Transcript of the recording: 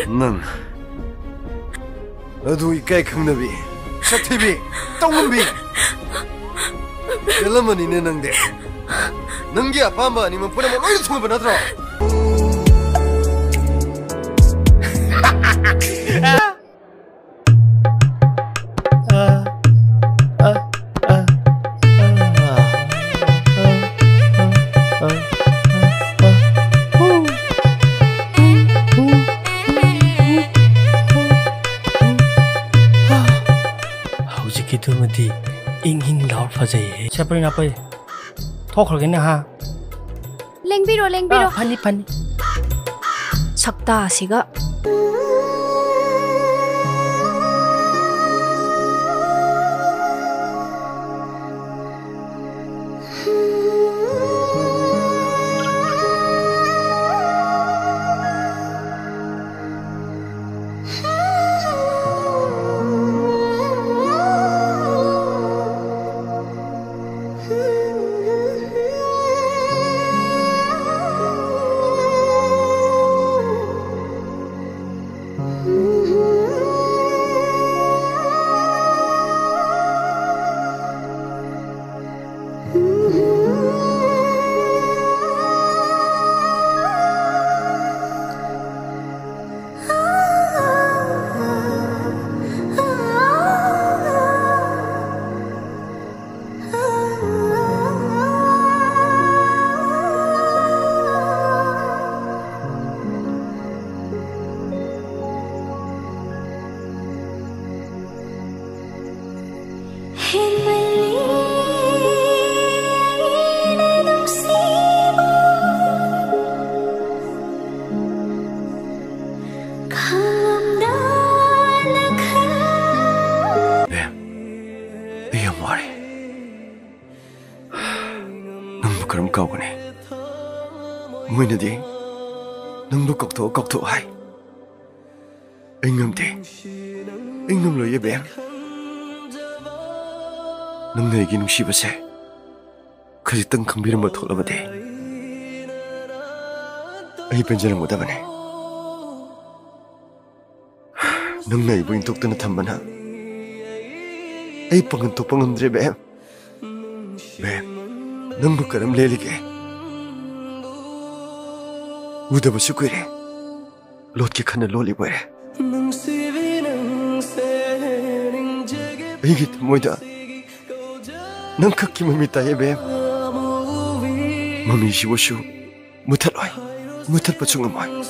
넌 어두 이까이 강나비 샤티비 똥문비 열라머니네 낭대 능기 아파한바 아니면 보내면 어디서 통합을 하더라. ꯍꯧꯖꯤꯛꯀꯤꯗꯨꯃꯗꯤ ꯏꯪ ꯏꯪ ꯂꯥꯎꯔ ꯐꯖꯩꯌꯦ. ꯁꯦꯄꯔꯤꯅ ꯄꯩ ꯊꯣꯛꯈ꯭ꯔꯒꯦꯅꯦ ꯍꯥ. ꯂꯦꯡꯕꯤꯔꯣ ꯂꯦꯡꯕꯤꯔꯣ. ꯐꯅꯤ ꯐꯅꯤ. ꯁꯛꯇꯥꯁꯤꯒ. 그럼 까오거니 뭐이나디 능부 꺽토 하이 잉음디 잉음로의 뱀 능나에게 누시버세 그지 뜬강비를 못 털어버디 이 변제는 못하버네 능나이 부인 독드는 탐만하 이 뻥은 독뻥음들의 뱀 능부 가름 레리게 우다부 수구이래 롯게 칸을 롤리보이래 이게 뭐이다 넌 극기 몸이다 예배 몸이 시보슈 무탈와이 무탈 버충은 뭐이